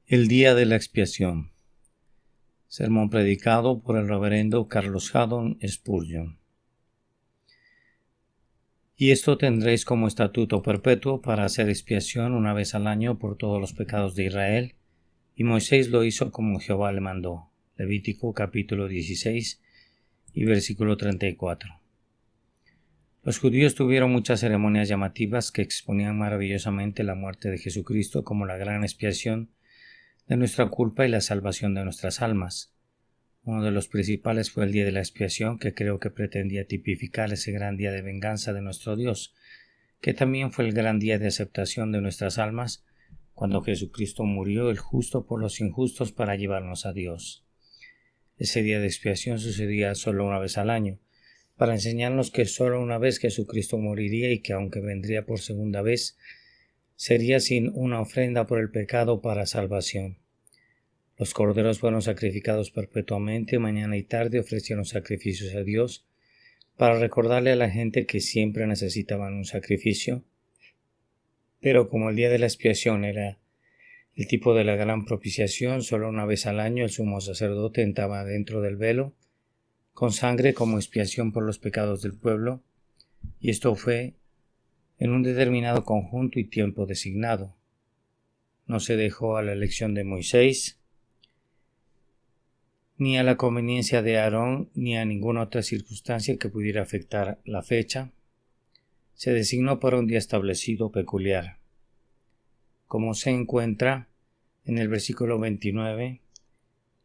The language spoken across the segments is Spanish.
El día de la expiación. Sermón predicado por el reverendo Carlos Haddon Spurgeon. Y esto tendréis como estatuto perpetuo para hacer expiación una vez al año por todos los pecados de Israel. Y Moisés lo hizo como Jehová le mandó. Levítico capítulo 16 y versículo 34. Los judíos tuvieron muchas ceremonias llamativas que exponían maravillosamente la muerte de Jesucristo como la gran expiación de nuestra culpa y la salvación de nuestras almas. Uno de los principales fue el día de la expiación, que creo que pretendía tipificar ese gran día de venganza de nuestro Dios, que también fue el gran día de aceptación de nuestras almas, cuando Jesucristo murió el justo por los injustos para llevarnos a Dios. Ese día de expiación sucedía solo una vez al año, para enseñarnos que solo una vez Jesucristo moriría y que aunque vendría por segunda vez, sería sin una ofrenda por el pecado para salvación. Los corderos fueron sacrificados perpetuamente, mañana y tarde ofrecieron sacrificios a Dios, para recordarle a la gente que siempre necesitaban un sacrificio. Pero como el día de la expiación era el tipo de la gran propiciación, solo una vez al año el sumo sacerdote entraba dentro del velo, con sangre como expiación por los pecados del pueblo, y esto fue en un determinado conjunto y tiempo designado. No se dejó a la elección de Moisés, ni a la conveniencia de Aarón, ni a ninguna otra circunstancia que pudiera afectar la fecha. Se designó para un día establecido peculiar, como se encuentra en el versículo 29,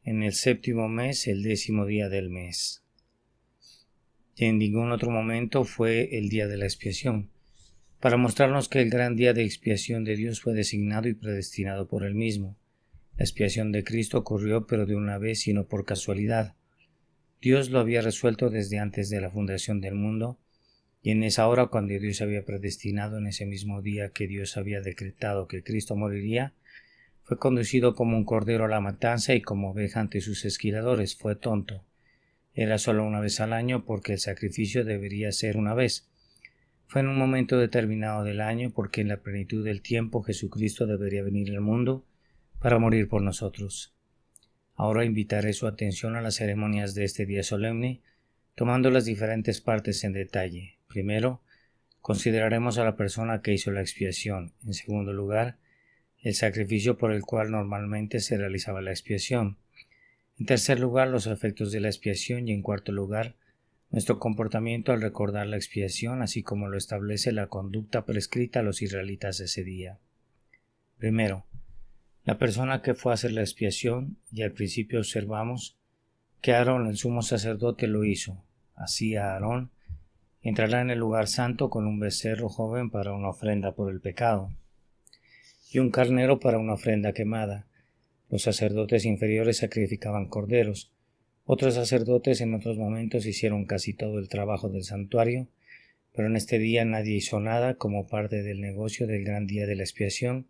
en el 7º mes, el 10º día del mes. Y en ningún otro momento fue el día de la expiación, para mostrarnos que el gran día de expiación de Dios fue designado y predestinado por Él mismo. La expiación de Cristo ocurrió, pero de una vez y no por casualidad. Dios lo había resuelto desde antes de la fundación del mundo, y en esa hora, cuando Dios había predestinado, en ese mismo día que Dios había decretado que Cristo moriría, fue conducido como un cordero a la matanza y como oveja ante sus esquiladores. Fue tonto. Era solo una vez al año porque el sacrificio debería ser una vez. Fue en un momento determinado del año porque en la plenitud del tiempo Jesucristo debería venir al mundo para morir por nosotros. Ahora invitaré su atención a las ceremonias de este día solemne, tomando las diferentes partes en detalle. Primero, consideraremos a la persona que hizo la expiación. En segundo lugar, el sacrificio por el cual normalmente se realizaba la expiación. En tercer lugar, los efectos de la expiación y en cuarto lugar, nuestro comportamiento al recordar la expiación, así como lo establece la conducta prescrita a los israelitas ese día. Primero, la persona que fue a hacer la expiación, y al principio observamos que Aarón, el sumo sacerdote, lo hizo. Así Aarón entrará en el lugar santo con un becerro joven para una ofrenda por el pecado, y un carnero para una ofrenda quemada. Los sacerdotes inferiores sacrificaban corderos. Otros sacerdotes en otros momentos hicieron casi todo el trabajo del santuario, pero en este día nadie hizo nada como parte del negocio del gran día de la expiación,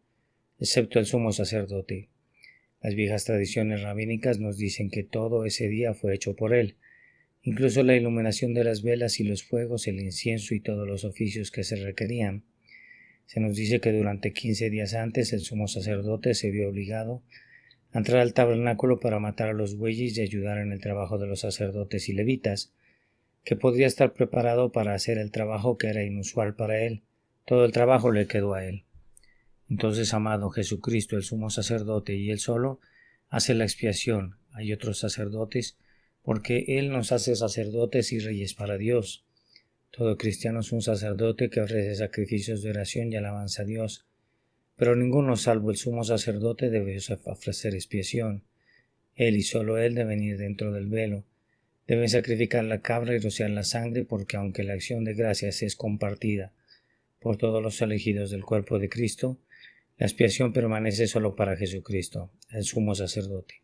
excepto el sumo sacerdote. Las viejas tradiciones rabínicas nos dicen que todo ese día fue hecho por él, incluso la iluminación de las velas y los fuegos, el incienso y todos los oficios que se requerían. Se nos dice que durante 15 días antes el sumo sacerdote se vio obligado a entrar al tabernáculo para matar a los bueyes y ayudar en el trabajo de los sacerdotes y levitas, que podría estar preparado para hacer el trabajo que era inusual para él. Todo el trabajo le quedó a él. Entonces, amado Jesucristo, el sumo sacerdote, y él solo, hace la expiación. Hay otros sacerdotes, porque él nos hace sacerdotes y reyes para Dios. Todo cristiano es un sacerdote que ofrece sacrificios de oración y alabanza a Dios. Pero ninguno salvo el sumo sacerdote debe ofrecer expiación. Él y solo él deben ir dentro del velo. Deben sacrificar la cabra y rociar la sangre, porque aunque la acción de gracias es compartida por todos los elegidos del cuerpo de Cristo, la expiación permanece solo para Jesucristo, el sumo sacerdote.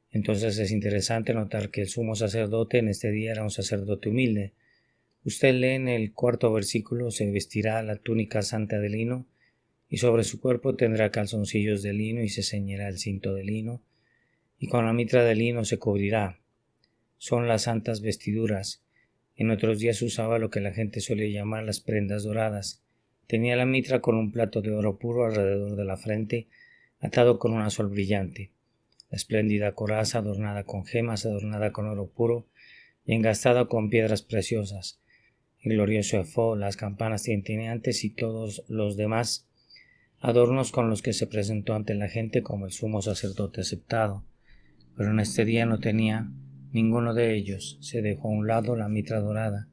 Entonces es interesante notar que el sumo sacerdote en este día era un sacerdote humilde. Usted lee en el 4º versículo: se vestirá la túnica santa de lino, y sobre su cuerpo tendrá calzoncillos de lino, y se ceñirá el cinto de lino, y con la mitra de lino se cubrirá. Son las santas vestiduras. En otros días usaba lo que la gente solía llamar las prendas doradas. Tenía la mitra con un plato de oro puro alrededor de la frente, atado con una sol brillante. La espléndida coraza adornada con gemas, adornada con oro puro y engastada con piedras preciosas, el glorioso efod, las campanas tintineantes y todos los demás adornos con los que se presentó ante la gente como el sumo sacerdote aceptado. Pero en este día no tenía ninguno de ellos. Se dejó a un lado la mitra dorada,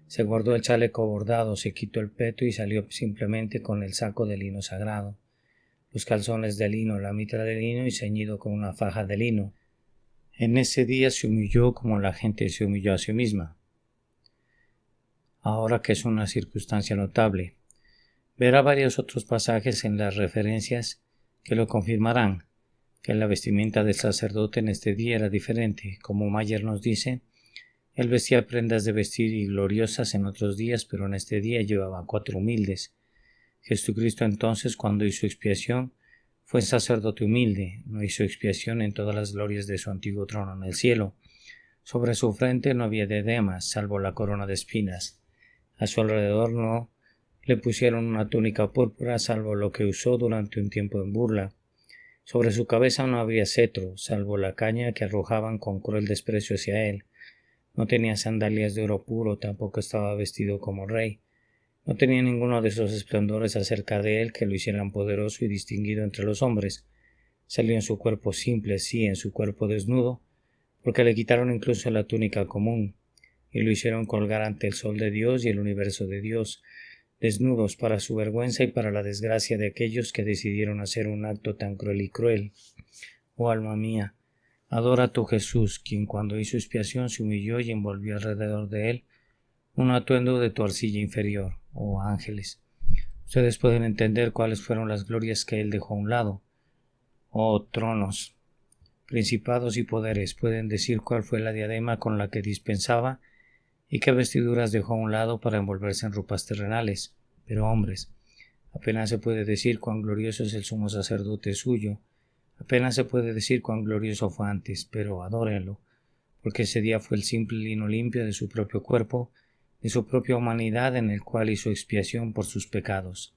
se guardó el chaleco bordado, se quitó el peto y salió simplemente con el saco de lino sagrado, los calzones de lino, la mitra de lino y ceñido con una faja de lino. En ese día se humilló como la gente se humilló a sí misma. Ahora que es una circunstancia notable, verá varios otros pasajes en las referencias que lo confirmarán, que la vestimenta del sacerdote en este día era diferente. Como Mayer nos dice, él vestía prendas de vestir y gloriosas en otros días, pero en este día llevaba 4 humildes. Jesucristo entonces, cuando hizo expiación, fue sacerdote humilde, no hizo expiación en todas las glorias de su antiguo trono en el cielo. Sobre su frente no había diademas, salvo la corona de espinas. A su alrededor no le pusieron una túnica púrpura, salvo lo que usó durante un tiempo en burla. Sobre su cabeza no había cetro, salvo la caña que arrojaban con cruel desprecio hacia él. No tenía sandalias de oro puro, tampoco estaba vestido como rey. No tenía ninguno de esos esplendores acerca de él que lo hicieran poderoso y distinguido entre los hombres. Salió en su cuerpo simple, sí, en su cuerpo desnudo, porque le quitaron incluso la túnica común, y lo hicieron colgar ante el sol de Dios y el universo de Dios, desnudos para su vergüenza y para la desgracia de aquellos que decidieron hacer un acto tan cruel y cruel. Oh alma mía, adora a tu Jesús, quien cuando hizo expiación se humilló y envolvió alrededor de él un atuendo de tu arcilla inferior. Oh ángeles, ustedes pueden entender cuáles fueron las glorias que él dejó a un lado. Oh tronos, principados y poderes, pueden decir cuál fue la diadema con la que dispensaba y qué vestiduras dejó a un lado para envolverse en ropas terrenales. Pero hombres, apenas se puede decir cuán glorioso es el sumo sacerdote suyo, apenas se puede decir cuán glorioso fue antes, pero adórenlo, porque ese día fue el simple lino limpio de su propio cuerpo, de su propia humanidad, en el cual hizo expiación por sus pecados.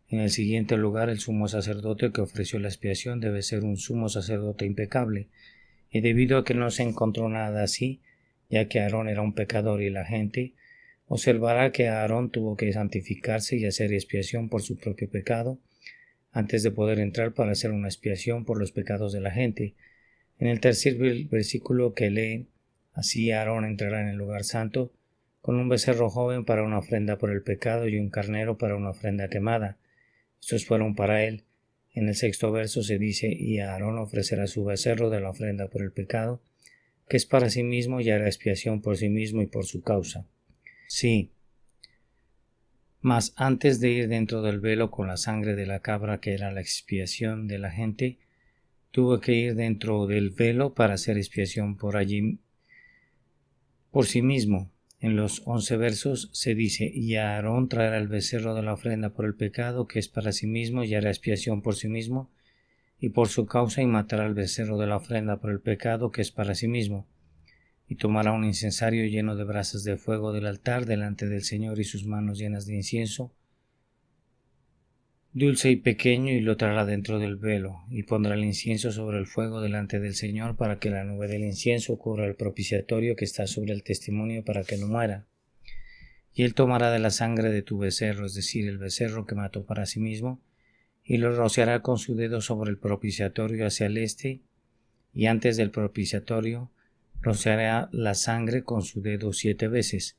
En el siguiente lugar, el sumo sacerdote que ofreció la expiación debe ser un sumo sacerdote impecable, y debido a que no se encontró nada así, ya que Aarón era un pecador y la gente observará que Aarón tuvo que santificarse y hacer expiación por su propio pecado antes de poder entrar para hacer una expiación por los pecados de la gente. En el tercer versículo que lee, así Aarón entrará en el lugar santo con un becerro joven para una ofrenda por el pecado y un carnero para una ofrenda quemada. Estos fueron para él. En el sexto verso se dice, y Aarón ofrecerá su becerro de la ofrenda por el pecado, que es para sí mismo, y hará expiación por sí mismo y por su causa. Sí, mas antes de ir dentro del velo con la sangre de la cabra, que era la expiación de la gente, tuvo que ir dentro del velo para hacer expiación por allí, por sí mismo. En los 11 versos se dice, y Aarón traerá el becerro de la ofrenda por el pecado, que es para sí mismo, y hará expiación por sí mismo y por su causa, y matará el becerro de la ofrenda por el pecado, que es para sí mismo. Y tomará un incensario lleno de brasas de fuego del altar delante del Señor y sus manos llenas de incienso dulce y pequeño, y lo traerá dentro del velo, y pondrá el incienso sobre el fuego delante del Señor, para que la nube del incienso cubra el propiciatorio que está sobre el testimonio, para que no muera. Y él tomará de la sangre de tu becerro, es decir, el becerro que mató para sí mismo, y lo rociará con su dedo sobre el propiciatorio hacia el este, y antes del propiciatorio rociará la sangre con su dedo 7 veces.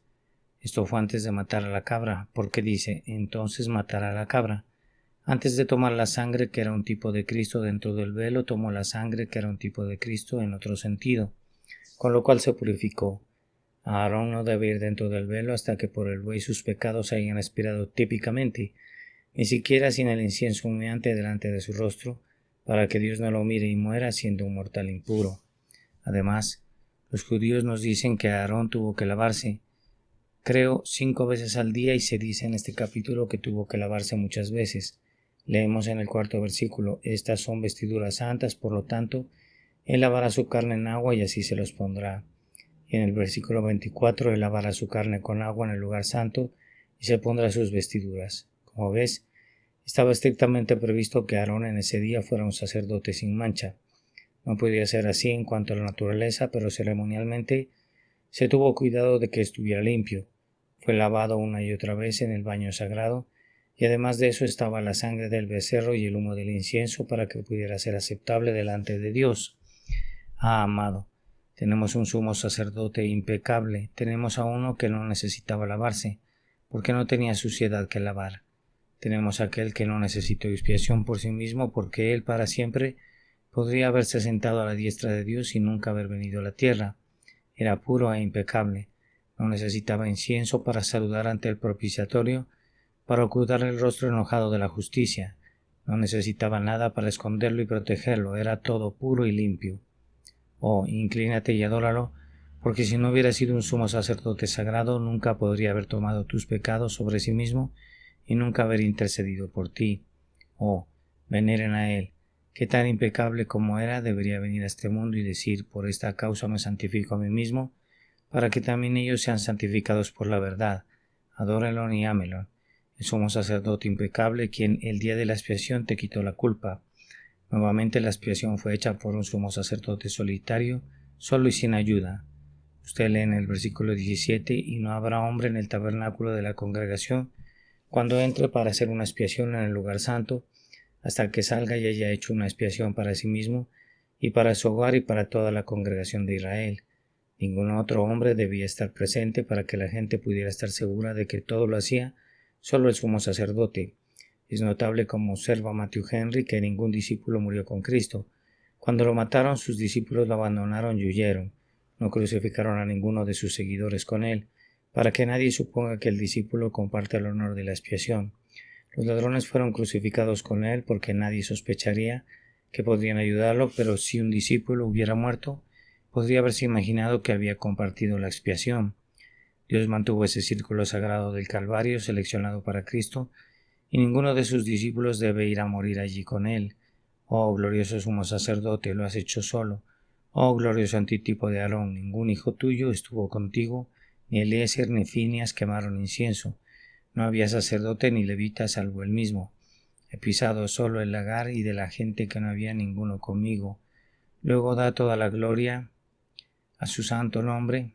Esto fue antes de matar a la cabra, porque dice, entonces matará a la cabra. Antes de tomar la sangre, que era un tipo de Cristo dentro del velo, tomó la sangre, que era un tipo de Cristo en otro sentido, con lo cual se purificó. Aarón no debe ir dentro del velo hasta que por el buey sus pecados hayan expirado típicamente, ni siquiera sin el incienso humeante delante de su rostro, para que Dios no lo mire y muera siendo un mortal impuro. Además, los judíos nos dicen que Aarón tuvo que lavarse, creo, 5 veces al día, y se dice en este capítulo que tuvo que lavarse muchas veces. Leemos en el 4º versículo, estas son vestiduras santas, por lo tanto, él lavará su carne en agua y así se los pondrá. Y en el versículo 24, él lavará su carne con agua en el lugar santo y se pondrá sus vestiduras. Como ves, Estaba estrictamente previsto que Aarón en ese día fuera un sacerdote sin mancha. No podía ser así en cuanto a la naturaleza, pero ceremonialmente se tuvo cuidado de que estuviera limpio. Fue lavado una y otra vez en el baño sagrado, y además de eso estaba la sangre del becerro y el humo del incienso para que pudiera ser aceptable delante de Dios. Amado, tenemos un sumo sacerdote impecable, tenemos a uno que no necesitaba lavarse, porque no tenía suciedad que lavar. Tenemos a aquel que no necesitó expiación por sí mismo, porque él para siempre podría haberse sentado a la diestra de Dios y nunca haber venido a la tierra. Era puro e impecable. No necesitaba incienso para saludar ante el propiciatorio, para ocultar el rostro enojado de la justicia. No necesitaba nada para esconderlo y protegerlo. Era todo puro y limpio. Oh, inclínate y adóralo, porque si no hubiera sido un sumo sacerdote sagrado, nunca podría haber tomado tus pecados sobre sí mismo y nunca haber intercedido por ti. Oh, veneren a él, que tan impecable como era debería venir a este mundo y decir, por esta causa me santifico a mí mismo, para que también ellos sean santificados por la verdad. Adórenlo y ámelo. El sumo sacerdote impecable, quien el día de la expiación te quitó la culpa. Nuevamente la expiación fue hecha por un sumo sacerdote solitario, solo y sin ayuda. Usted lee en el versículo 17, y no habrá hombre en el tabernáculo de la congregación cuando entre para hacer una expiación en el lugar santo, hasta que salga y haya hecho una expiación para sí mismo, y para su hogar y para toda la congregación de Israel. Ningún otro hombre debía estar presente para que la gente pudiera estar segura de que todo lo hacía solo el sumo sacerdote. Es notable, como observa Matthew Henry, que ningún discípulo murió con Cristo. Cuando lo mataron, sus discípulos lo abandonaron y huyeron. No crucificaron a ninguno de sus seguidores con él, para que nadie suponga que el discípulo comparte el honor de la expiación. Los ladrones fueron crucificados con él porque nadie sospecharía que podrían ayudarlo, pero si un discípulo hubiera muerto, podría haberse imaginado que había compartido la expiación. Dios mantuvo ese círculo sagrado del Calvario seleccionado para Cristo, y ninguno de sus discípulos debe ir a morir allí con él. Oh, glorioso sumo sacerdote, lo has hecho solo. Oh, glorioso antitipo de Aarón, ningún hijo tuyo estuvo contigo, ni Eliezer ni Finias quemaron incienso. No había sacerdote ni levita salvo él mismo. He pisado solo el lagar y de la gente que no había ninguno conmigo. Luego da toda la gloria a su santo nombre,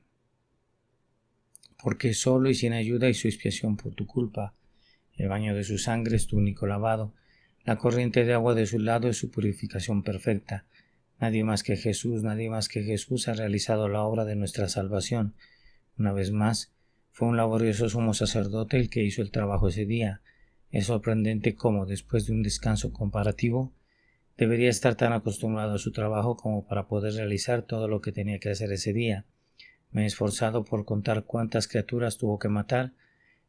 porque solo y sin ayuda y su expiación por tu culpa. El baño de su sangre es tu único lavado. La corriente de agua de su lado es su purificación perfecta. Nadie más que Jesús ha realizado la obra de nuestra salvación. Una vez más, fue un laborioso sumo sacerdote el que hizo el trabajo ese día. Es sorprendente cómo, después de un descanso comparativo, debería estar tan acostumbrado a su trabajo como para poder realizar todo lo que tenía que hacer ese día. Me he esforzado por contar cuántas criaturas tuvo que matar,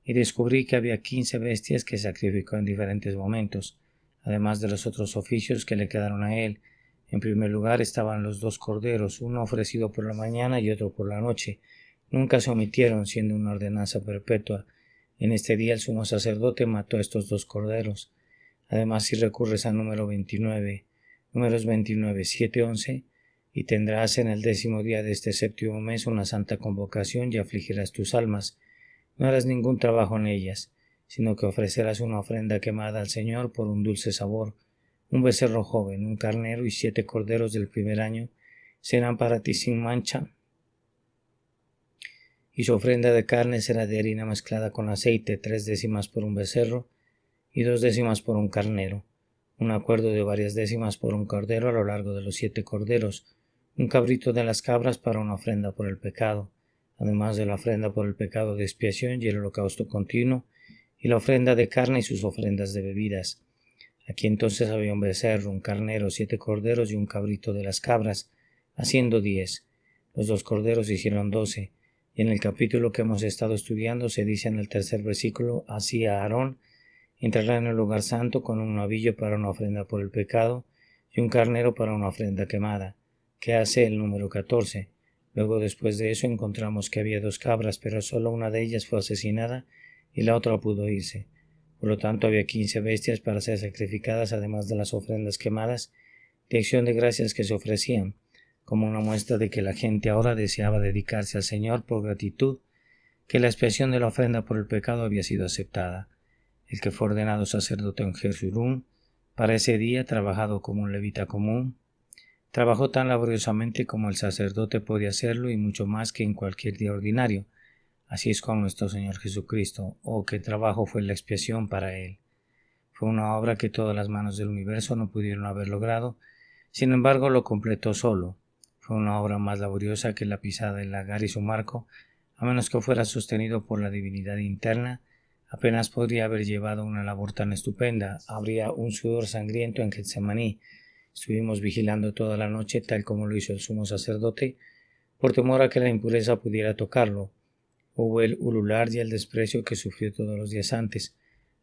y descubrí que había 15 bestias que sacrificó en diferentes momentos, además de los otros oficios que le quedaron a él. En primer lugar estaban los 2 corderos, uno ofrecido por la mañana y otro por la noche. Nunca se omitieron, siendo una ordenanza perpetua. En este día el sumo sacerdote mató a estos 2 corderos. Además, si recurres al números 29, 7, 11, y tendrás en el 10º día de este 7º mes una santa convocación y afligirás tus almas. No harás ningún trabajo en ellas, sino que ofrecerás una ofrenda quemada al Señor por un dulce sabor. Un becerro joven, un carnero y 7 corderos del primer año serán para ti sin mancha, y su ofrenda de carne será de harina mezclada con aceite, 3 décimas por un becerro y 2 décimas por un carnero, un acuerdo de varias décimas por un cordero a lo largo de los 7 corderos, un cabrito de las cabras para una ofrenda por el pecado, además de la ofrenda por el pecado de expiación y el holocausto continuo, y la ofrenda de carne y sus ofrendas de bebidas. Aquí entonces había un becerro, un carnero, 7 corderos y un cabrito de las cabras, haciendo 10. Los 2 corderos hicieron 12, y en el capítulo que hemos estado estudiando se dice en el 3er versículo, así a Aarón entrará en el lugar santo con un novillo para una ofrenda por el pecado y un carnero para una ofrenda quemada, que hace el número 14. Luego, después de eso, encontramos que había 2 cabras, pero solo una de ellas fue asesinada y la otra pudo irse. Por lo tanto, había 15 bestias para ser sacrificadas, además de las ofrendas quemadas de acción de gracias que se ofrecían, como una muestra de que la gente ahora deseaba dedicarse al Señor por gratitud, que la expiación de la ofrenda por el pecado había sido aceptada. el que fue ordenado sacerdote en Jerusalén, para ese día, trabajado como un levita común, trabajó tan laboriosamente como el sacerdote podía hacerlo y mucho más que en cualquier día ordinario. Así es con nuestro Señor Jesucristo, que trabajo fue la expiación para Él. Fue una obra que todas las manos del universo no pudieron haber logrado, sin embargo lo completó solo. Fue una obra más laboriosa que la pisada del lagar y su marco, a menos que fuera sostenido por la divinidad interna. Apenas podría haber llevado una labor tan estupenda. Habría un sudor sangriento en Getsemaní. Estuvimos vigilando toda la noche, tal como lo hizo el sumo sacerdote, por temor a que la impureza pudiera tocarlo. Hubo el ulular y el desprecio que sufrió todos los días antes,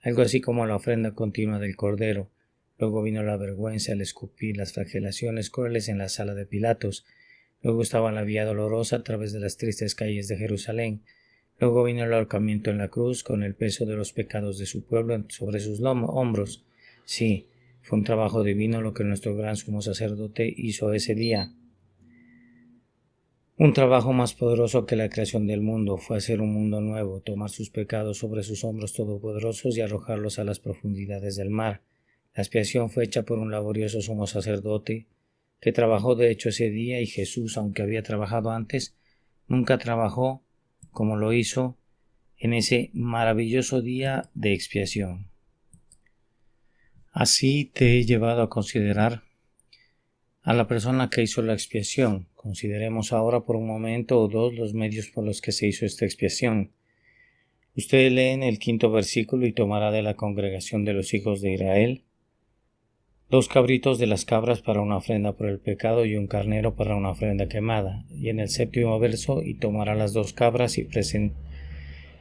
algo así como la ofrenda continua del Cordero. Luego vino la vergüenza, el escupir, las flagelaciones crueles en la sala de Pilatos. Luego estaba la vía dolorosa a través de las tristes calles de Jerusalén. Luego vino el ahorcamiento en la cruz, con el peso de los pecados de su pueblo sobre sus hombros. Sí, fue un trabajo divino lo que nuestro gran sumo sacerdote hizo ese día. Un trabajo más poderoso que la creación del mundo fue hacer un mundo nuevo, tomar sus pecados sobre sus hombros todopoderosos y arrojarlos a las profundidades del mar. La expiación fue hecha por un laborioso sumo sacerdote que trabajó de hecho ese día, y Jesús, aunque había trabajado antes, nunca trabajó como lo hizo en ese maravilloso día de expiación. Así te he llevado a considerar a la persona que hizo la expiación. Consideremos ahora por un momento o dos los medios por los que se hizo esta expiación. Usted lee en el 5º versículo: y tomará de la congregación de los hijos de Israel 2 cabritos de las cabras para una ofrenda por el pecado y un carnero para una ofrenda quemada. Y en el 7º verso: y tomará las 2 cabras y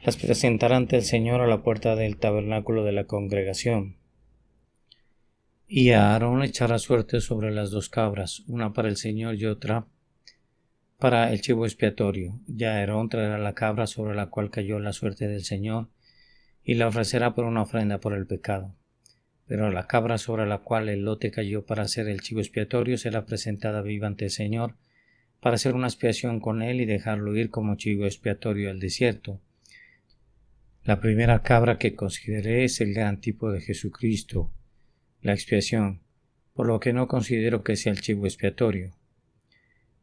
las presentará ante el Señor a la puerta del tabernáculo de la congregación. Y a Aarón echará suerte sobre las 2 cabras, una para el Señor y otra para el chivo expiatorio. Y Aarón traerá la cabra sobre la cual cayó la suerte del Señor y la ofrecerá por una ofrenda por el pecado. Pero la cabra sobre la cual el lote cayó para hacer el chivo expiatorio será presentada viva ante el Señor para hacer una expiación con él y dejarlo ir como chivo expiatorio al desierto. La primera cabra que consideré es el gran tipo de Jesucristo, la expiación, por lo que no considero que sea el chivo expiatorio.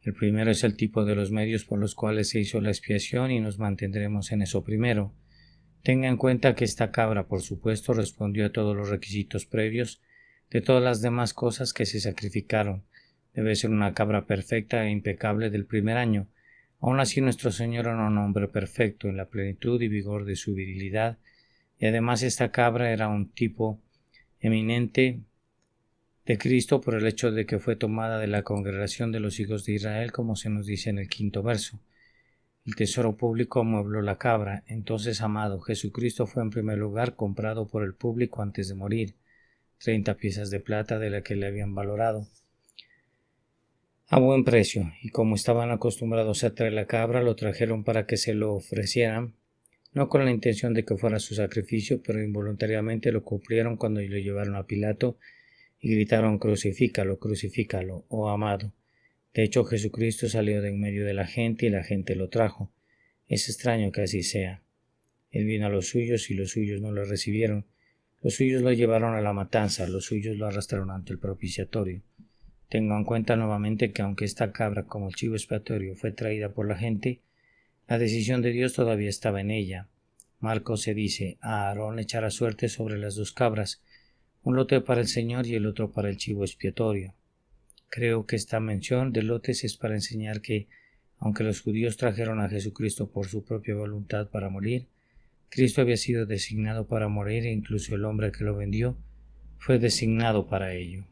El primero es el tipo de los medios por los cuales se hizo la expiación y nos mantendremos en eso primero. Tenga en cuenta que esta cabra, por supuesto, respondió a todos los requisitos previos de todas las demás cosas que se sacrificaron. Debe ser una cabra perfecta e impecable del primer año. Aún así, nuestro Señor era un hombre perfecto en la plenitud y vigor de su virilidad, y además esta cabra era un tipo eminente de Cristo por el hecho de que fue tomada de la congregación de los hijos de Israel, como se nos dice en el 5º verso. El tesoro público amuebló la cabra. Entonces, amado, Jesucristo fue en primer lugar comprado por el público antes de morir, 30 piezas de plata de la que le habían valorado a buen precio, y como estaban acostumbrados a traer la cabra, lo trajeron para que se lo ofrecieran, no con la intención de que fuera su sacrificio, pero involuntariamente lo cumplieron cuando lo llevaron a Pilato y gritaron: crucifícalo, crucifícalo, oh amado. De hecho, Jesucristo salió de en medio de la gente y la gente lo trajo. Es extraño que así sea. Él vino a los suyos y los suyos no lo recibieron. Los suyos lo llevaron a la matanza, los suyos lo arrastraron ante el propiciatorio. Tengo en cuenta nuevamente que aunque esta cabra como el chivo expiatorio fue traída por la gente, la decisión de Dios todavía estaba en ella. Marcos se dice: a Aarón echará suerte sobre las 2 cabras, un lote para el Señor y el otro para el chivo expiatorio. Creo que esta mención de lotes es para enseñar que, aunque los judíos trajeron a Jesucristo por su propia voluntad para morir, Cristo había sido designado para morir, e incluso el hombre que lo vendió fue designado para ello.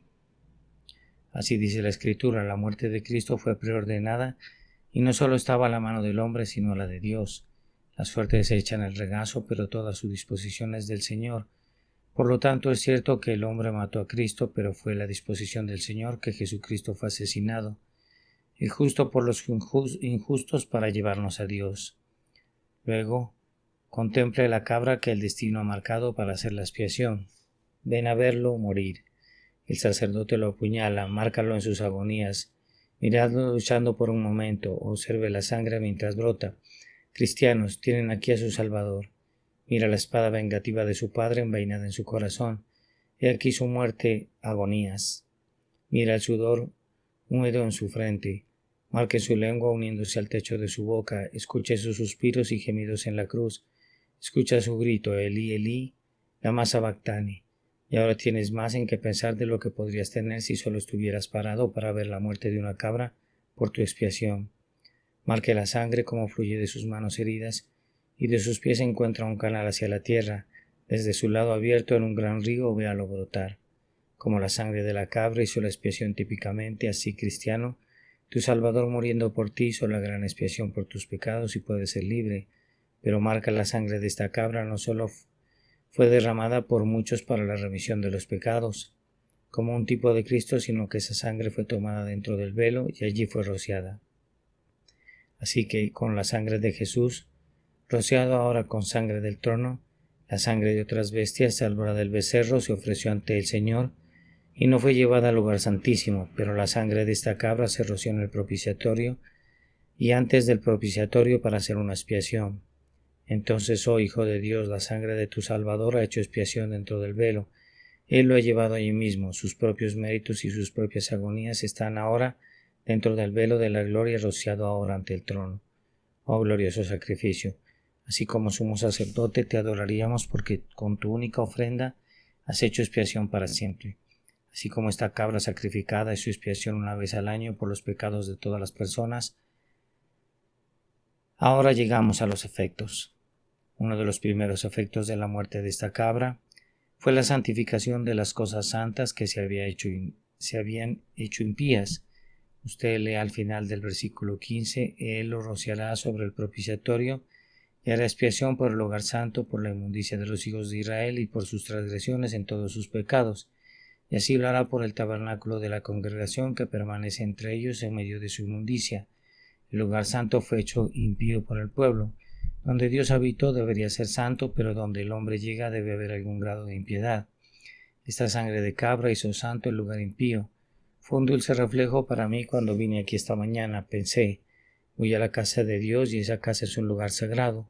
Así dice la Escritura: la muerte de Cristo fue preordenada y no solo estaba a la mano del hombre, sino a la de Dios. La suerte se echa en el regazo, pero toda su disposición es del Señor. Por lo tanto, es cierto que el hombre mató a Cristo, pero fue la disposición del Señor que Jesucristo fue asesinado, el justo por los injustos para llevarnos a Dios. Luego, contemple la cabra que el destino ha marcado para hacer la expiación. Ven a verlo morir. El sacerdote lo apuñala, márcalo en sus agonías. Miradlo luchando por un momento, observe la sangre mientras brota. Cristianos, tienen aquí a su Salvador. Mira la espada vengativa de su padre envainada en su corazón. He aquí su muerte agonías. Mira el sudor húmedo en su frente. Marque su lengua uniéndose al techo de su boca. Escuche sus suspiros y gemidos en la cruz. Escucha su grito, Elí, Elí, lama sabactani. Y ahora tienes más en que pensar de lo que podrías tener si solo estuvieras parado para ver la muerte de una cabra por tu expiación. Marque la sangre como fluye de sus manos heridas, y de sus pies encuentra un canal hacia la tierra. Desde su lado abierto en un gran río véalo brotar. Como la sangre de la cabra hizo la expiación típicamente, así, cristiano, tu Salvador muriendo por ti hizo la gran expiación por tus pecados y puedes ser libre. Pero marca la sangre de esta cabra no solo fue derramada por muchos para la remisión de los pecados, como un tipo de Cristo, sino que esa sangre fue tomada dentro del velo y allí fue rociada. Así que con la sangre de Jesús, rociado ahora con sangre del trono, la sangre de otras bestias, salvo la del becerro, se ofreció ante el Señor, y no fue llevada al lugar santísimo, pero la sangre de esta cabra se roció en el propiciatorio, y antes del propiciatorio para hacer una expiación. Entonces, oh Hijo de Dios, la sangre de tu Salvador ha hecho expiación dentro del velo. Él lo ha llevado allí mismo, sus propios méritos y sus propias agonías están ahora dentro del velo de la gloria rociado ahora ante el trono. Oh glorioso sacrificio, así como sumo sacerdote te adoraríamos porque con tu única ofrenda has hecho expiación para siempre. Así como esta cabra sacrificada es su expiación una vez al año por los pecados de todas las personas. Ahora llegamos a los efectos. Uno de los primeros efectos de la muerte de esta cabra fue la santificación de las cosas santas que se habían hecho impías. Usted lee al final del versículo 15, Él lo rociará sobre el propiciatorio y hará expiación por el lugar santo, por la inmundicia de los hijos de Israel y por sus transgresiones en todos sus pecados. Y así lo hará por el tabernáculo de la congregación que permanece entre ellos en medio de su inmundicia. El lugar santo fue hecho impío por el pueblo. Donde Dios habitó debería ser santo, pero donde el hombre llega debe haber algún grado de impiedad. Esta sangre de cabra hizo santo el lugar impío. Fue un dulce reflejo para mí cuando vine aquí esta mañana. Pensé, voy a la casa de Dios y esa casa es un lugar sagrado.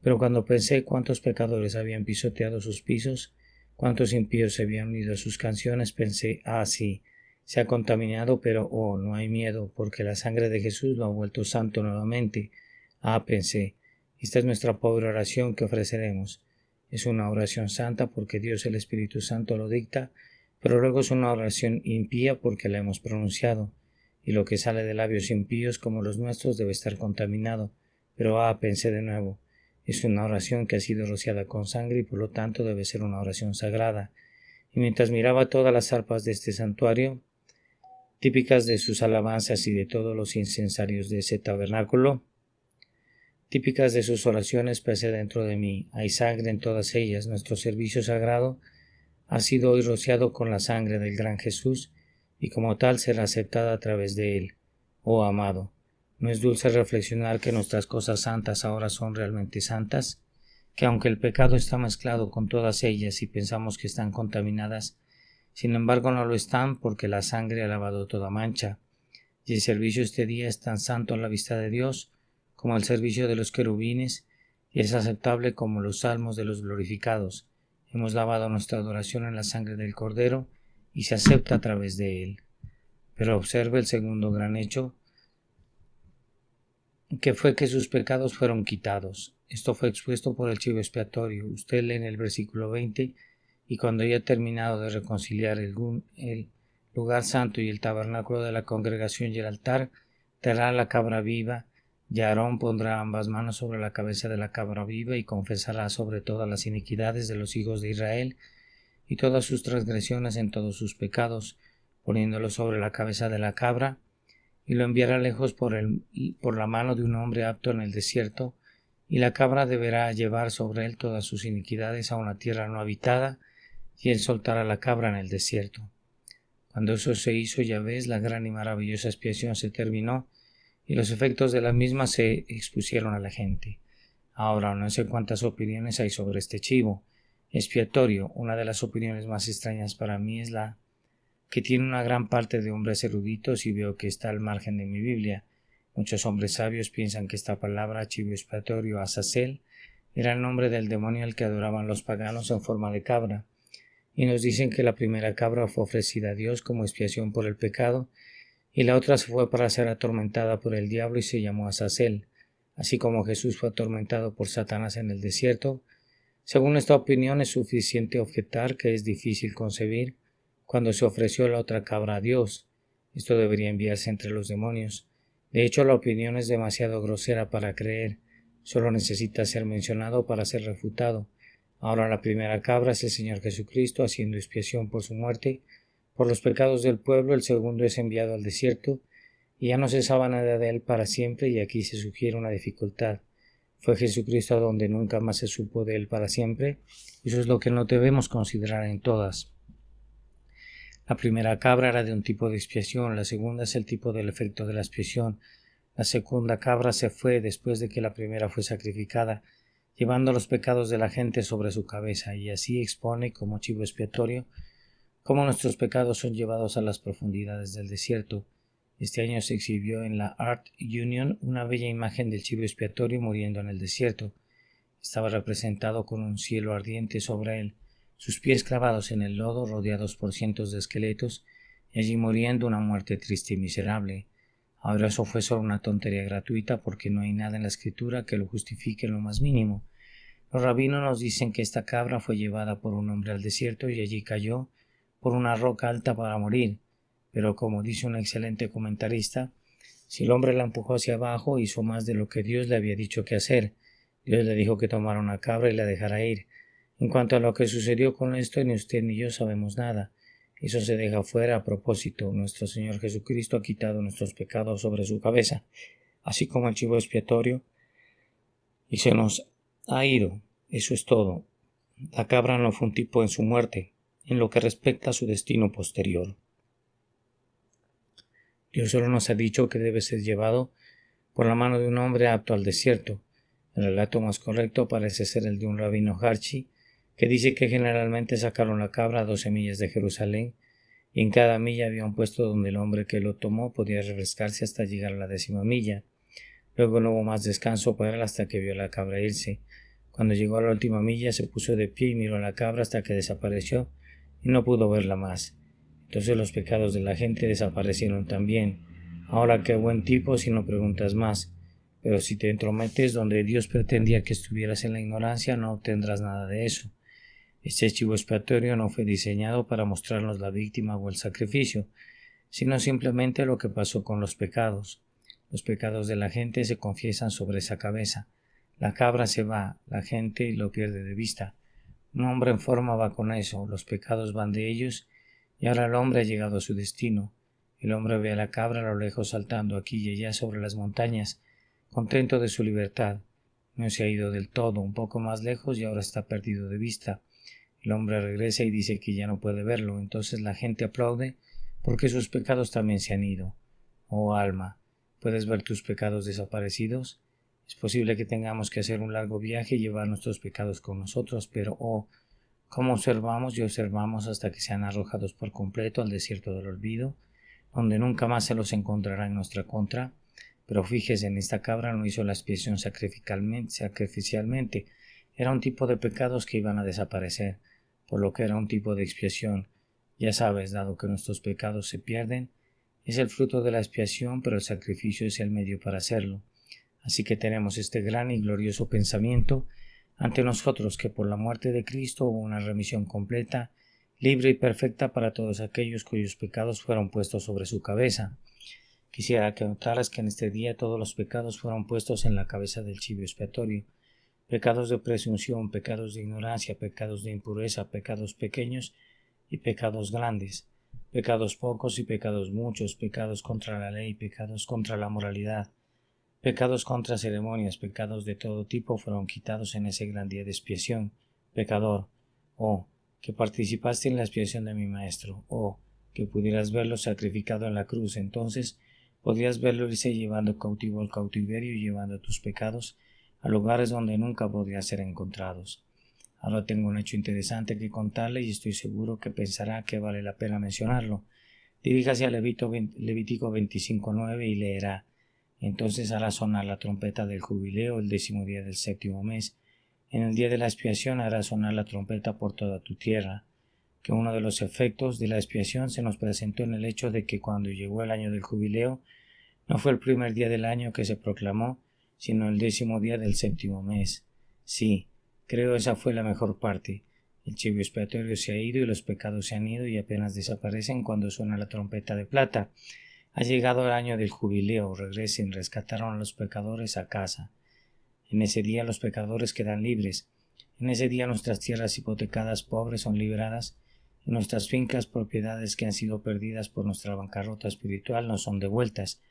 Pero cuando pensé cuántos pecadores habían pisoteado sus pisos, cuántos impíos se habían unido a sus canciones, pensé, sí, se ha contaminado, pero no hay miedo, porque la sangre de Jesús lo ha vuelto santo nuevamente. Pensé, esta es nuestra pobre oración que ofreceremos. Es una oración santa porque Dios el Espíritu Santo lo dicta, pero luego es una oración impía porque la hemos pronunciado, y lo que sale de labios impíos como los nuestros debe estar contaminado. Pero pensé de nuevo, es una oración que ha sido rociada con sangre y por lo tanto debe ser una oración sagrada. Y mientras miraba todas las arpas de este santuario, típicas de sus alabanzas y de todos los incensarios de ese tabernáculo, típicas de sus oraciones, pensé dentro de mí, hay sangre en todas ellas. Nuestro servicio sagrado ha sido hoy rociado con la sangre del gran Jesús y como tal será aceptada a través de él. Oh amado, ¿no es dulce reflexionar que nuestras cosas santas ahora son realmente santas? Que aunque el pecado está mezclado con todas ellas y pensamos que están contaminadas, sin embargo no lo están porque la sangre ha lavado toda mancha. Y el servicio este día es tan santo a la vista de Dios como el servicio de los querubines y es aceptable como los salmos de los glorificados. Hemos lavado nuestra adoración en la sangre del Cordero y se acepta a través de él. Pero observe el segundo gran hecho, que fue que sus pecados fueron quitados. Esto fue expuesto por el chivo expiatorio. Usted lee en el versículo 20, y cuando haya terminado de reconciliar el lugar santo y el tabernáculo de la congregación y el altar, traerá la cabra viva, y Aarón pondrá ambas manos sobre la cabeza de la cabra viva y confesará sobre todas las iniquidades de los hijos de Israel y todas sus transgresiones en todos sus pecados, poniéndolo sobre la cabeza de la cabra, y lo enviará lejos por la mano de un hombre apto en el desierto, y la cabra deberá llevar sobre él todas sus iniquidades a una tierra no habitada, y él soltará la cabra en el desierto. Cuando eso se hizo, ya ves, la gran y maravillosa expiación se terminó, y los efectos de la misma se expusieron a la gente. Ahora, no sé cuántas opiniones hay sobre este chivo expiatorio. Una de las opiniones más extrañas para mí es la que tiene una gran parte de hombres eruditos y veo que está al margen de mi Biblia. Muchos hombres sabios piensan que esta palabra chivo expiatorio, azazel, Era el nombre del demonio al que adoraban los paganos en forma de cabra. Y nos dicen que la primera cabra fue ofrecida a Dios como expiación por el pecado, y la otra se fue para ser atormentada por el diablo y se llamó Azazel, así como Jesús fue atormentado por Satanás en el desierto. Según esta opinión, es suficiente objetar que es difícil concebir cuando se ofreció la otra cabra a Dios. Esto debería enviarse entre los demonios. De hecho, la opinión es demasiado grosera para creer. Solo necesita ser mencionado para ser refutado. Ahora la primera cabra es el Señor Jesucristo haciendo expiación por su muerte, por los pecados del pueblo. El segundo es enviado al desierto y ya no se sabe nada de él para siempre, y aquí se sugiere una dificultad. ¿Fue Jesucristo a donde nunca más se supo de él para siempre? Eso es lo que no debemos considerar en todas. La primera cabra era de un tipo de expiación, la segunda es el tipo del efecto de la expiación. La segunda cabra se fue después de que la primera fue sacrificada, llevando los pecados de la gente sobre su cabeza, y así expone como chivo expiatorio cómo nuestros pecados son llevados a las profundidades del desierto. Este año se exhibió en la Art Union una bella imagen del chivo expiatorio muriendo en el desierto. Estaba representado con un cielo ardiente sobre él, sus pies clavados en el lodo, rodeados por cientos de esqueletos, y allí muriendo una muerte triste y miserable. Ahora eso fue solo una tontería gratuita, porque no hay nada en la escritura que lo justifique en lo más mínimo. Los rabinos nos dicen que esta cabra fue llevada por un hombre al desierto y allí cayó por una roca alta para morir. Pero como dice un excelente comentarista, si el hombre la empujó hacia abajo, hizo más de lo que Dios le había dicho que hacer. Dios le dijo que tomara una cabra y la dejara ir. En cuanto a lo que sucedió con esto, ni usted ni yo sabemos nada. Eso se deja fuera a propósito. Nuestro Señor Jesucristo ha quitado nuestros pecados sobre su cabeza, así como el chivo expiatorio, y se nos ha ido. Eso es todo. La cabra no fue un tipo en su muerte, en lo que respecta a su destino posterior. Dios solo nos ha dicho que debe ser llevado por la mano de un hombre apto al desierto. El relato más correcto parece ser el de un rabino Harchi, que dice que generalmente sacaron la cabra a 12 millas de Jerusalén, y en cada milla había un puesto donde el hombre que lo tomó podía refrescarse hasta llegar a la 10ª milla. Luego no hubo más descanso para él hasta que vio a la cabra irse. Cuando llegó a la última milla se puso de pie y miró a la cabra hasta que desapareció y no pudo verla más. Entonces los pecados de la gente desaparecieron también. Ahora qué buen tipo si no preguntas más. Pero si te entrometes donde Dios pretendía que estuvieras en la ignorancia, no obtendrás nada de eso. Este chivo expiatorio no fue diseñado para mostrarnos la víctima o el sacrificio, sino simplemente lo que pasó con los pecados. Los pecados de la gente se confiesan sobre esa cabeza. La cabra se va, la gente lo pierde de vista. Un hombre en forma va con eso, los pecados van de ellos, y ahora el hombre ha llegado a su destino. El hombre ve a la cabra a lo lejos saltando aquí y allá sobre las montañas, contento de su libertad. No se ha ido del todo, un poco más lejos y ahora está perdido de vista. El hombre regresa y dice que ya no puede verlo. Entonces la gente aplaude porque sus pecados también se han ido. Oh alma, ¿puedes ver tus pecados desaparecidos? Es posible que tengamos que hacer un largo viaje y llevar nuestros pecados con nosotros, pero cómo observamos y observamos hasta que sean arrojados por completo al desierto del olvido, donde nunca más se los encontrará en nuestra contra. Pero fíjese, en esta cabra no hizo la expiación sacrificialmente. Era un tipo de pecados que iban a desaparecer, por lo que era un tipo de expiación. Ya sabes, dado que nuestros pecados se pierden, es el fruto de la expiación, pero el sacrificio es el medio para hacerlo. Así que tenemos este gran y glorioso pensamiento ante nosotros, que por la muerte de Cristo hubo una remisión completa, libre y perfecta para todos aquellos cuyos pecados fueron puestos sobre su cabeza. Quisiera que notaras que en este día todos los pecados fueron puestos en la cabeza del chivo expiatorio. Pecados de presunción, pecados de ignorancia, pecados de impureza, pecados pequeños y pecados grandes, pecados pocos y pecados muchos, pecados contra la ley, pecados contra la moralidad, pecados contra ceremonias, pecados de todo tipo fueron quitados en ese gran día de expiación. Pecador, que participaste en la expiación de mi Maestro, que pudieras verlo sacrificado en la cruz, entonces podrías verlo irse llevando cautivo al cautiverio y llevando tus pecados a lugares donde nunca podrían ser encontrados. Ahora tengo un hecho interesante que contarle y estoy seguro que pensará que vale la pena mencionarlo. Diríjase a Levítico 25:9 y leerá: entonces hará sonar la trompeta del jubileo el 10º día del 7º mes. En el día de la expiación harás sonar la trompeta por toda tu tierra, que uno de los efectos de la expiación se nos presentó en el hecho de que cuando llegó el año del jubileo, no fue el primer día del año que se proclamó, sino el 10º día del 7º mes. Sí, creo esa fue la mejor parte. El chivo expiatorio se ha ido y los pecados se han ido y apenas desaparecen cuando suena la trompeta de plata. Ha llegado el año del jubileo, regresen, rescataron a los pecadores a casa. En ese día los pecadores quedan libres. En ese día nuestras tierras hipotecadas pobres son liberadas y nuestras fincas, propiedades que han sido perdidas por nuestra bancarrota espiritual, nos son devueltas.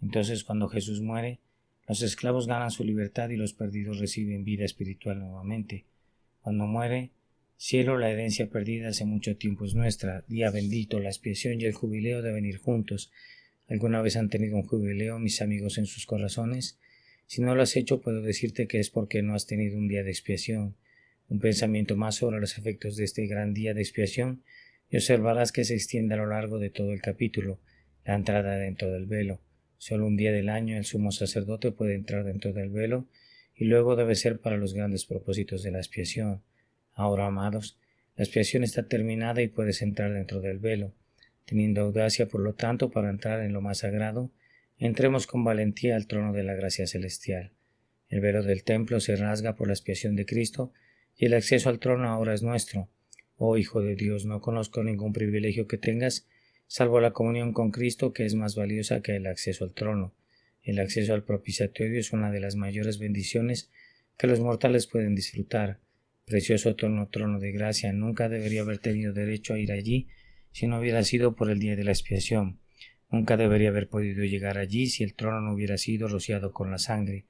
Entonces, cuando Jesús muere, los esclavos ganan su libertad y los perdidos reciben vida espiritual nuevamente. Cuando muere, cielo, la herencia perdida hace mucho tiempo es nuestra. Día bendito, la expiación y el jubileo deben ir juntos. ¿Alguna vez han tenido un jubileo, mis amigos, en sus corazones? Si no lo has hecho, puedo decirte que es porque no has tenido un día de expiación. Un pensamiento más sobre los efectos de este gran día de expiación y observarás que se extiende a lo largo de todo el capítulo, la entrada dentro del velo. Solo un día del año el sumo sacerdote puede entrar dentro del velo y luego debe ser para los grandes propósitos de la expiación. Ahora, amados, la expiación está terminada y puedes entrar dentro del velo. Teniendo audacia, por lo tanto, para entrar en lo más sagrado, entremos con valentía al trono de la gracia celestial. El velo del templo se rasga por la expiación de Cristo y el acceso al trono ahora es nuestro. Oh Hijo de Dios, no conozco ningún privilegio que tengas, salvo la comunión con Cristo, que es más valiosa que el acceso al trono. El acceso al propiciatorio es una de las mayores bendiciones que los mortales pueden disfrutar. Precioso trono de gracia, nunca debería haber tenido derecho a ir allí si no hubiera sido por el día de la expiación. Nunca debería haber podido llegar allí si el trono no hubiera sido rociado con la sangre.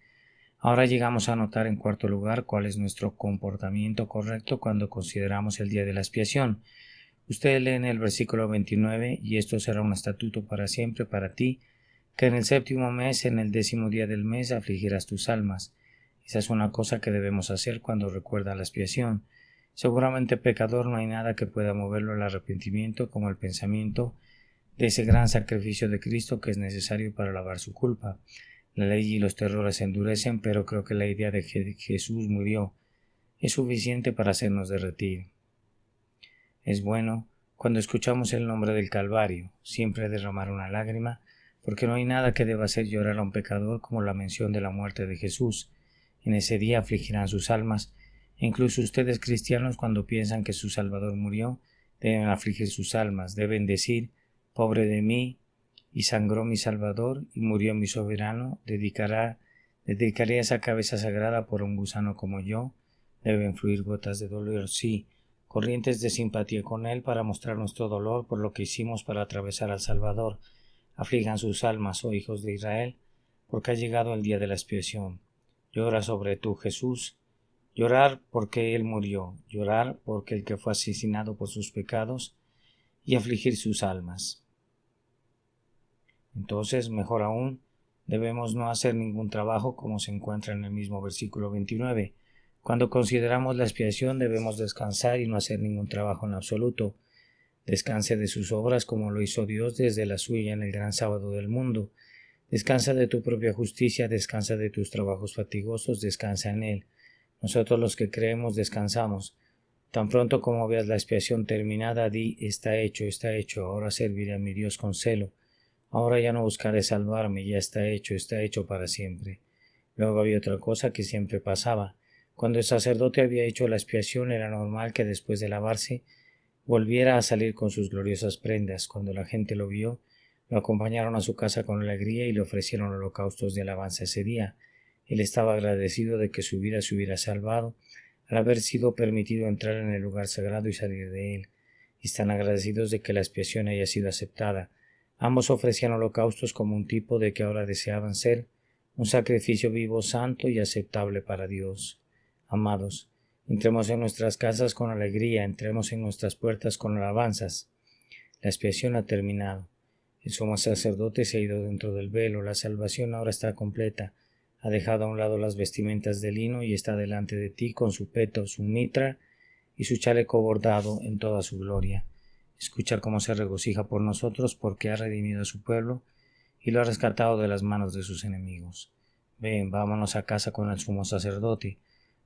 Ahora llegamos a notar en cuarto lugar cuál es nuestro comportamiento correcto cuando consideramos el día de la expiación. Ustedes leen el versículo 29, y esto será un estatuto para siempre para ti, que en el 7º mes, en el 10º día del mes, afligirás tus almas. Esa es una cosa que debemos hacer cuando recuerda la expiación. Seguramente pecador no hay nada que pueda moverlo al arrepentimiento como el pensamiento de ese gran sacrificio de Cristo que es necesario para lavar su culpa. La ley y los terrores se endurecen, pero creo que la idea de que Jesús murió es suficiente para hacernos derretir. Es bueno, cuando escuchamos el nombre del Calvario, siempre derramar una lágrima, porque no hay nada que deba hacer llorar a un pecador como la mención de la muerte de Jesús. En ese día afligirán sus almas, e incluso ustedes cristianos, cuando piensan que su Salvador murió, deben afligir sus almas, deben decir: pobre de mí, y sangró mi Salvador, y murió mi soberano, dedicaré esa cabeza sagrada por un gusano como yo. Deben fluir gotas de dolor, sí, corrientes de simpatía con él para mostrar nuestro dolor por lo que hicimos para atravesar al Salvador. Aflijan sus almas, oh hijos de Israel, porque ha llegado el día de la expiación. Llora sobre tú, Jesús. Llorar porque él murió, llorar porque el que fue asesinado por sus pecados, y afligir sus almas. Entonces, mejor aún, debemos no hacer ningún trabajo, como se encuentra en el mismo versículo 29. Cuando consideramos la expiación, debemos descansar y no hacer ningún trabajo en absoluto. Descanse de sus obras como lo hizo Dios desde la suya en el gran sábado del mundo. Descansa de tu propia justicia, descansa de tus trabajos fatigosos, descansa en Él. Nosotros los que creemos descansamos. Tan pronto como veas la expiación terminada, di: está hecho, ahora serviré a mi Dios con celo. Ahora ya no buscaré salvarme, ya está hecho para siempre. Luego había otra cosa que siempre pasaba. Cuando el sacerdote había hecho la expiación, era normal que después de lavarse volviera a salir con sus gloriosas prendas. Cuando la gente lo vio, lo acompañaron a su casa con alegría y le ofrecieron holocaustos de alabanza ese día. Él estaba agradecido de que su vida se hubiera salvado al haber sido permitido entrar en el lugar sagrado y salir de él. Y están agradecidos de que la expiación haya sido aceptada. Ambos ofrecían holocaustos como un tipo de que ahora deseaban ser un sacrificio vivo, santo y aceptable para Dios. Amados, entremos en nuestras casas con alegría, entremos en nuestras puertas con alabanzas. La expiación ha terminado. El sumo sacerdote se ha ido dentro del velo, la salvación ahora está completa. Ha dejado a un lado las vestimentas de lino y está delante de ti con su peto, su mitra y su chaleco bordado en toda su gloria. Escucha cómo se regocija por nosotros, porque ha redimido a su pueblo y lo ha rescatado de las manos de sus enemigos. Ven, vámonos a casa con el sumo sacerdote.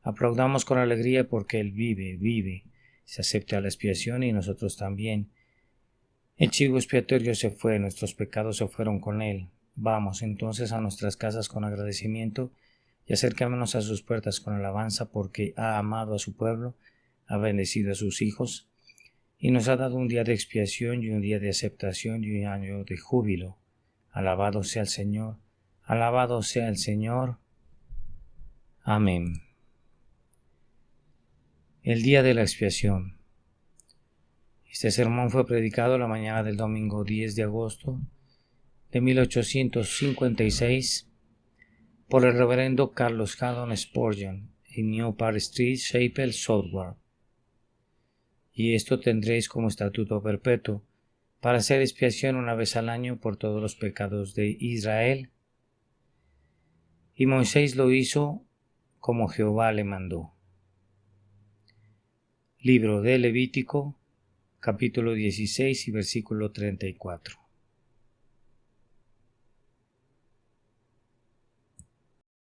Aplaudamos con alegría porque Él vive, se acepta la expiación y nosotros también. El chivo expiatorio se fue, nuestros pecados se fueron con Él. Vamos entonces a nuestras casas con agradecimiento y acercémonos a sus puertas con alabanza porque ha amado a su pueblo, ha bendecido a sus hijos y nos ha dado un día de expiación y un día de aceptación y un año de júbilo. Alabado sea el Señor, alabado sea el Señor. Amén. El día de la expiación. Este sermón fue predicado la mañana del domingo 10 de agosto de 1856 por el reverendo Carlos Haddon Spurgeon en New Park Street, Chapel, Southwark. Y esto tendréis como estatuto perpetuo, para hacer expiación una vez al año por todos los pecados de Israel. Y Moisés lo hizo como Jehová le mandó. Libro de Levítico, capítulo 16 y versículo 34.